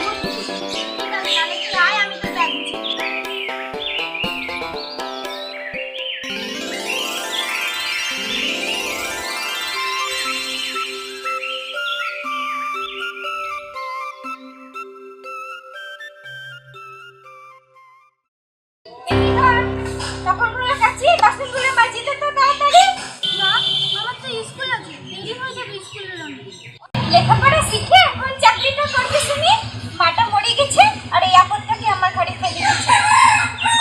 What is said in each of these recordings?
যাবো। ঠিক আছে, তাহলে তুই আয়, আমি তো ব্যাগ গুছিয়ে দিই। এই ধর, কাপড়গুলো কাচিয়ে বাসনগুলো মাজিয়ে দে তো তাড়াতাড়ি। মা, আমার তো স্কুল আছে, দেরি হয়ে যাবে স্কুলের জন্য। লেখাপড়া শিখে এখন চাকরিটা করতে শুনি মাটা মরে গেছে আর এই আপদটাকে আমার ঘরে ফেলে দিচ্ছে।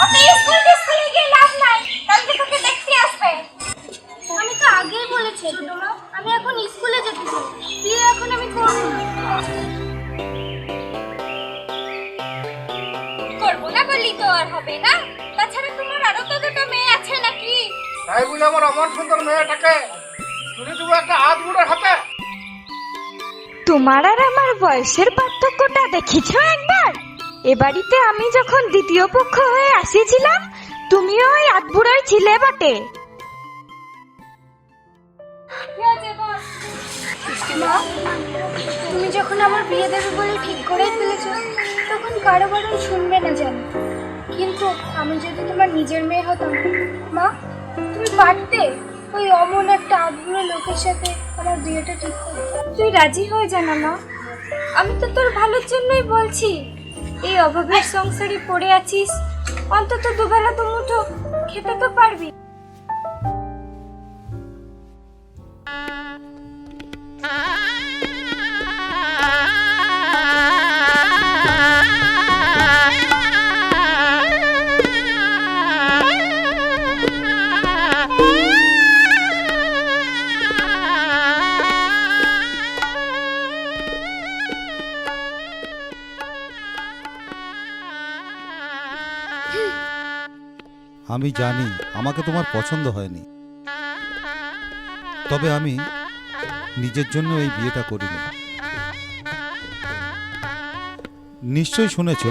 অত স্কুলে গিয়ে লাভ নাই, কালকে তোকে দেখতে আসবে। আমি তো আগেই বলেছি ছোট মা, আমি এখন স্কুলে যেতে চাই, বিয়ে এখন আমি করবো না। করবো না বললি তো আর হবে না। তাছাড়া তোমার আরো তো দুটো মেয়ে আছে নাকি? তাই বলে আমার অমন সুন্দর মেয়েটাকে তুলে দেবো একটা হাত বুড়োর হাতে? তোমার আর আমার বয়সের পার্থক্যটা দেখেছো একবার? এ বাড়িতে আমি যখন দ্বিতীয় পক্ষ হয়ে আসিছিলাম, তুমিও ওই আধবুড়োই ছিলে বটে। মা, তুমি যখন আমার বিয়ে দেবে বলে ঠিক করেই ফেলেছো, তখন কারো বারণ শুনবে না জানি। কিন্তু আমি যদি তোমার নিজের মেয়ে হতাম, মা, তুমি পারতে ওই অমন একটা আধবুড়ো লোকের সাথে আমার বিয়েটা ঠিক করতে? তুই রাজি হয়ে যা না মা, আমি তো তোর ভালোর জন্যই বলছি। এই অভাবের সংসারে পড়ে আছিস, অন্তত দুবেলা দুমুঠো খেতে তো পারবি। আমি জানি আমাকে তোমার পছন্দ হয়নি, তবে আমি নিজের জন্য এই বিয়েটা করিনি। নিশ্চয়ই শুনেছ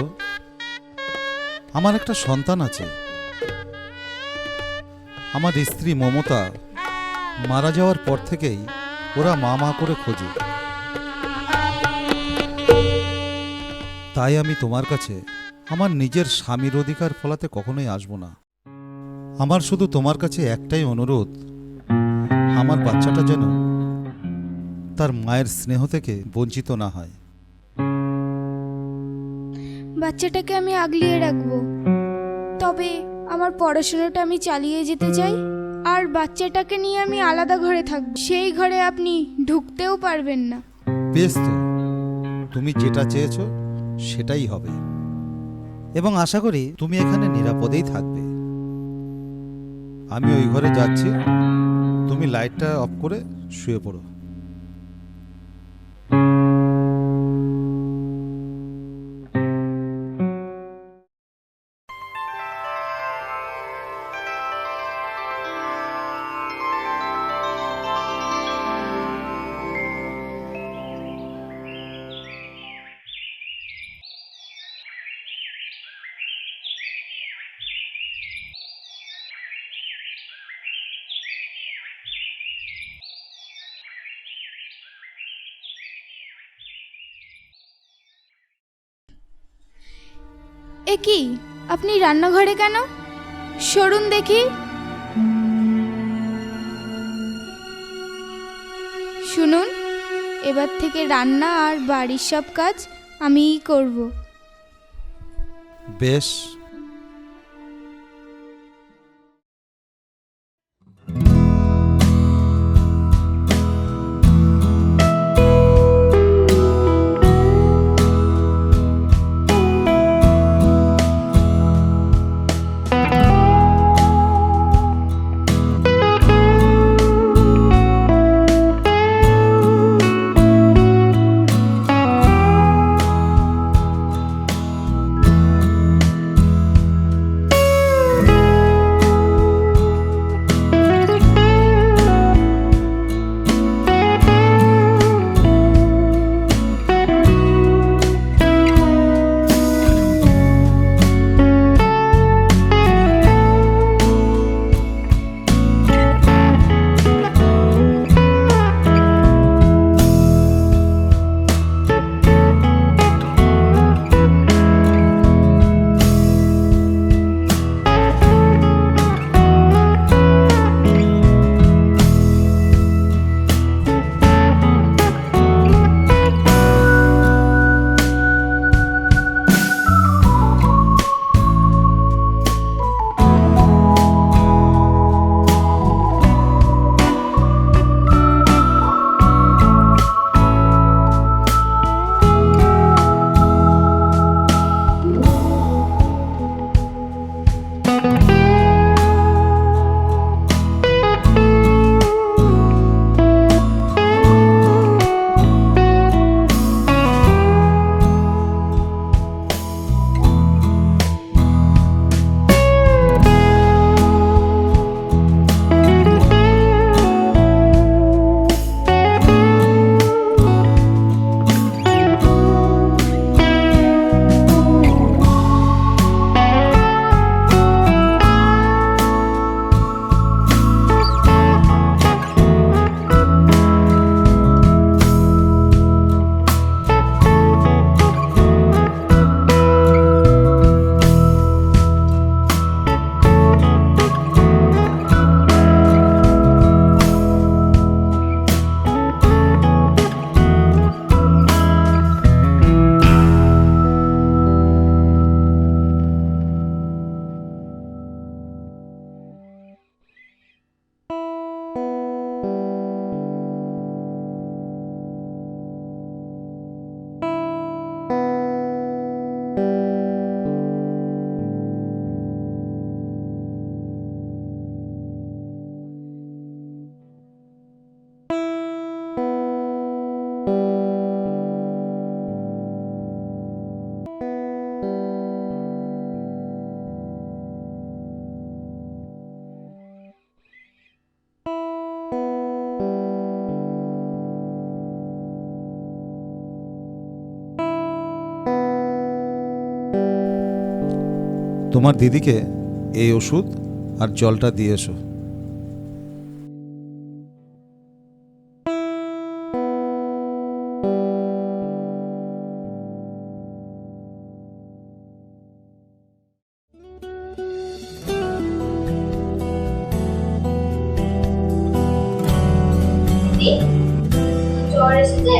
আমার একটা সন্তান আছে। আমার স্ত্রী মমতা মারা যাওয়ার পর থেকেই ওরা মা মা করে খোঁজে। তাই আমি তোমার কাছে আমার নিজের স্বামীর অধিকার ফলাতে কখনোই আসব না। আমার শুধু তোমার কাছে একটাই অনুরোধ, আমার বাচ্চাটা যেন তার মায়ের স্নেহ থেকে বঞ্চিত না হয়। বাচ্চাটাকে আমি আগলিয়ে রাখবো, তবে আমার পড়াশোনাটা আমি চালিয়ে যেতে চাই। আর বাচ্চাটাকে নিয়ে আমি আলাদা ঘরে থাকবো, সেই ঘরে আপনি ঢুকতেও পারবেন না। বেশ, তো তুমি যেটা চেয়েছো সেটাই হবে, এবং আশা করি তুমি এখানে নিরাপদেই থাকবে। আমি ওই ঘরে যাচ্ছি, তুমি লাইটটা অফ করে শুয়ে পড়ো। এ কি, আপনি রান্নাঘরে কেন? সরুন দেখি। শুনুন, এবার থেকে রান্না আর বাড়ির সব কাজ আমিই করব। বেশ। তোমার দিদিকে এই ওষুধ আর জলটা দিয়ে এসো। জ্বর এসেছে?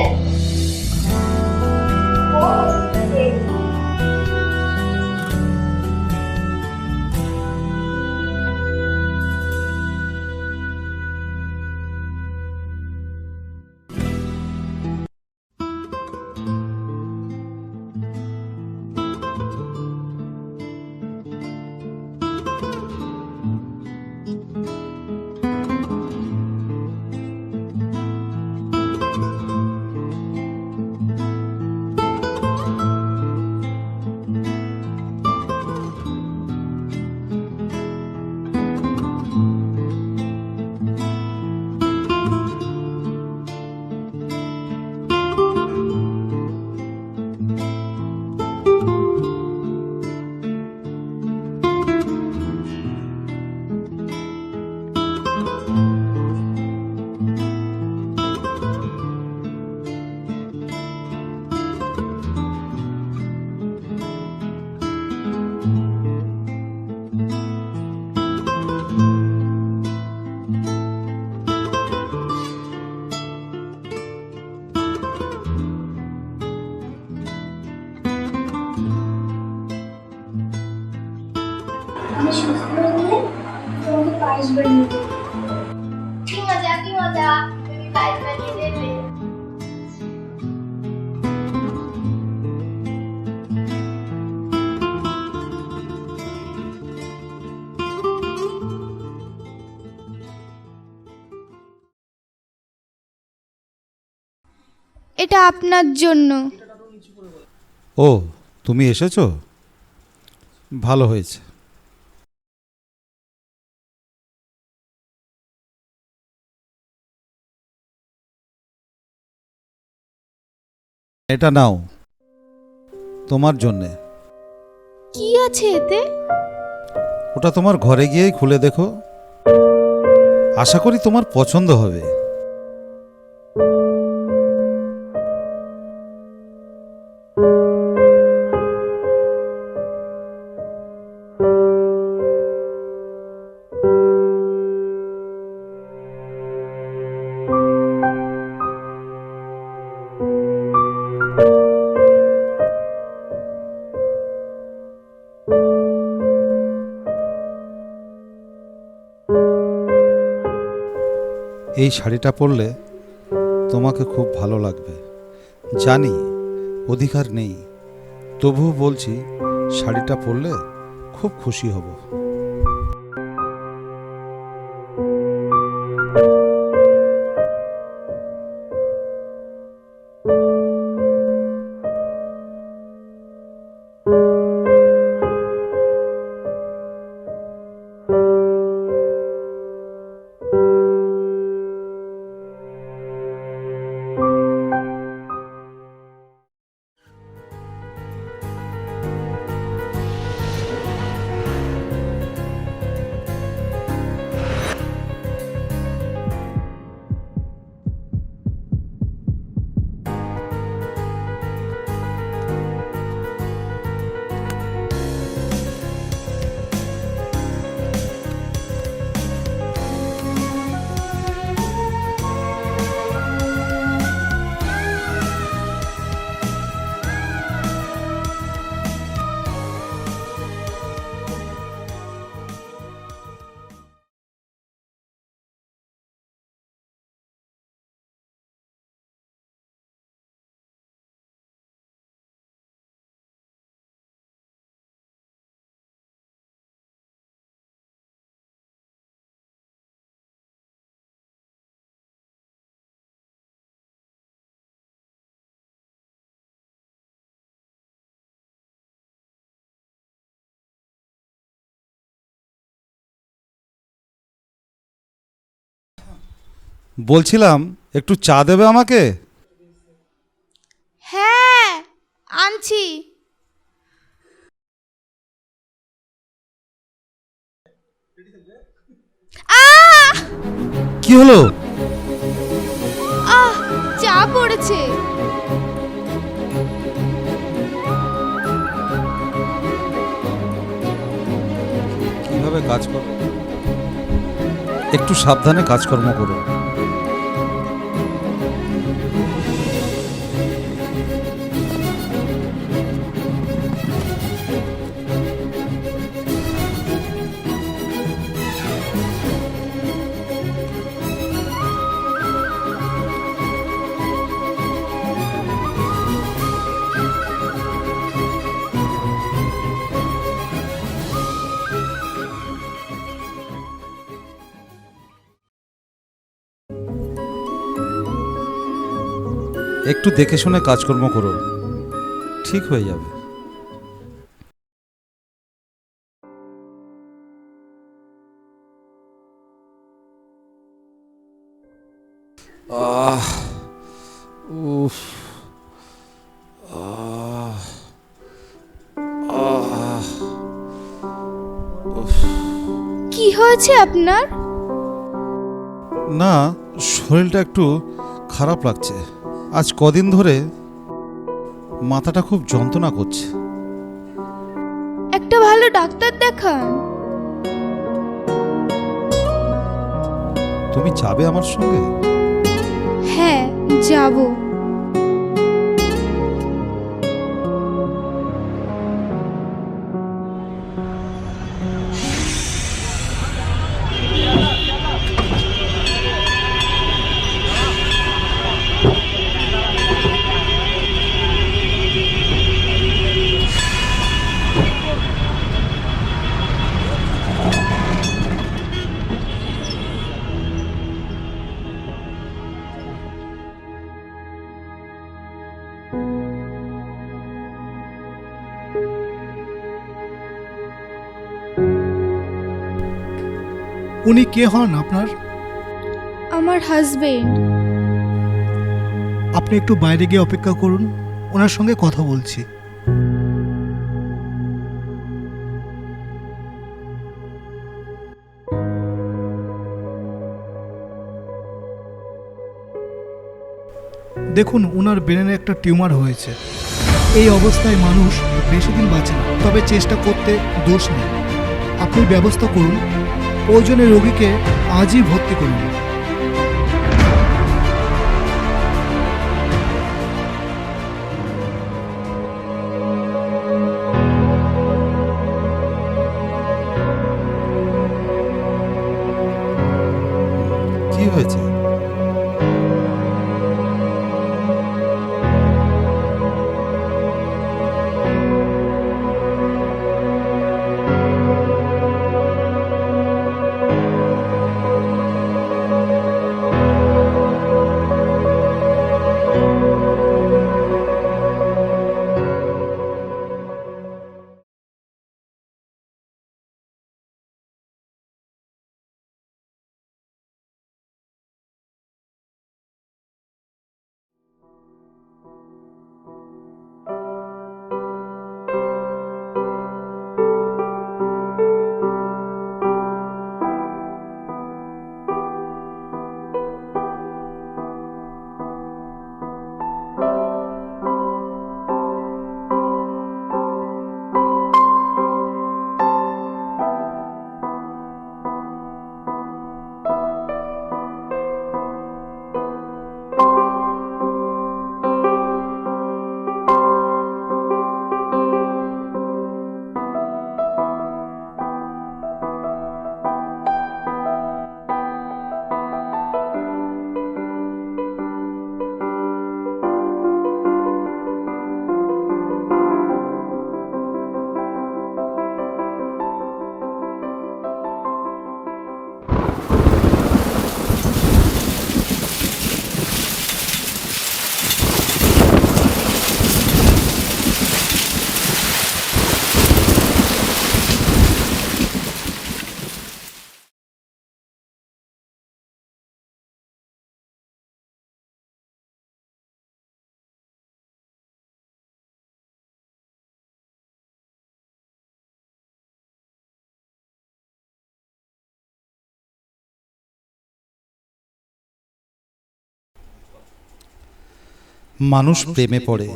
আমি সুস্থ হয়ে গেলে তোমাকে পায়েস বানিয়ে দেবো। কি মজা, কি মজা, তুমি পায়েস বানিয়ে দেবে। এটা আপনার জন্য। ও, তুমি এসেছো? ভালো হয়েছে। এটা নাও, তোমার জন্যে। কি আছে এতে? ওটা তোমার ঘরে গিয়েই খুলে দেখো, আশা করি তোমার পছন্দ হবে। এই শাড়িটা পরলে তোমাকে খুব ভালো লাগবে। জানি অধিকার নেই, তবুও বলছি শাড়িটা পরলে খুব খুশি হব। বলছিলাম একটু চা দেবে আমাকে? হ্যাঁ, আনছি। আহ কি হলো? আহ চা পড়েছে। কিভাবে কাজ করো? একটু সাবধানে কাজকর্ম করো। একটু দেখে শুনে কাজকর্ম করো, ঠিক হয়ে যাবে। আহ উফ আহ আহ উফ। কি হয়েছে আপনার? না, শরীরটা একটু খারাপ লাগছে। আজ কদিন ধরে মাথাটা খুব যন্ত্রণা করছে। একটা ভালো ডাক্তার দেখান। তুমি যাবে আমার সঙ্গে? হ্যাঁ যাব। উনি কে হন আপনার? আমার হাজবেন্ড। আপনি একটু বাইরে গিয়ে অপেক্ষা করুন, ওনার সঙ্গে কথা বলছি। দেখুন, ওনার ব্রেনে একটা টিউমার হয়েছে। এই অবস্থায় মানুষ বেশি দিন বাঁচে না, তবে চেষ্টা করতে দোষ নেই। আপনি ব্যবস্থা করুন, প্রয়োজনে রোগীকে আজই ভর্তি করুন। কি হয়েছে? মানুষ প্রেমে পড়ে,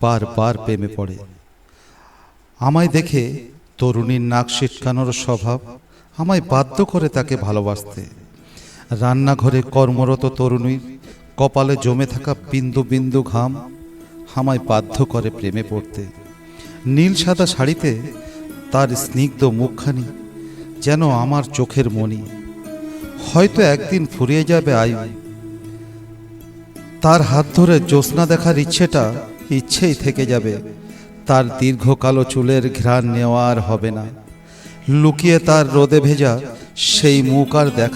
বারবার প্রেমে পড়ে। আমায় দেখে তরুণীর নাক সিটকানোর স্বভাব আমায় বাধ্য করে তাকে ভালোবাসতে। রান্নাঘরে কর্মরত তরুণীর কপালে জমে থাকা বিন্দু বিন্দু ঘাম আমায় বাধ্য করে প্রেমে পড়তে। নীল সাদা শাড়িতে তার স্নিগ্ধ মুখখানি যেন আমার চোখের মণি। হয়তো একদিন ফুরিয়ে যাবে আয়ু, তার হাত ধরে জ্যোৎস্না দেখার ইচ্ছেই থেকে যাবে। তার দীর্ঘ কালো চুলের ঘ্রাণ নেওয়া আর হবে না। লুকিয়ে তার রোদে ভেজা সেই মুখ আর দেখা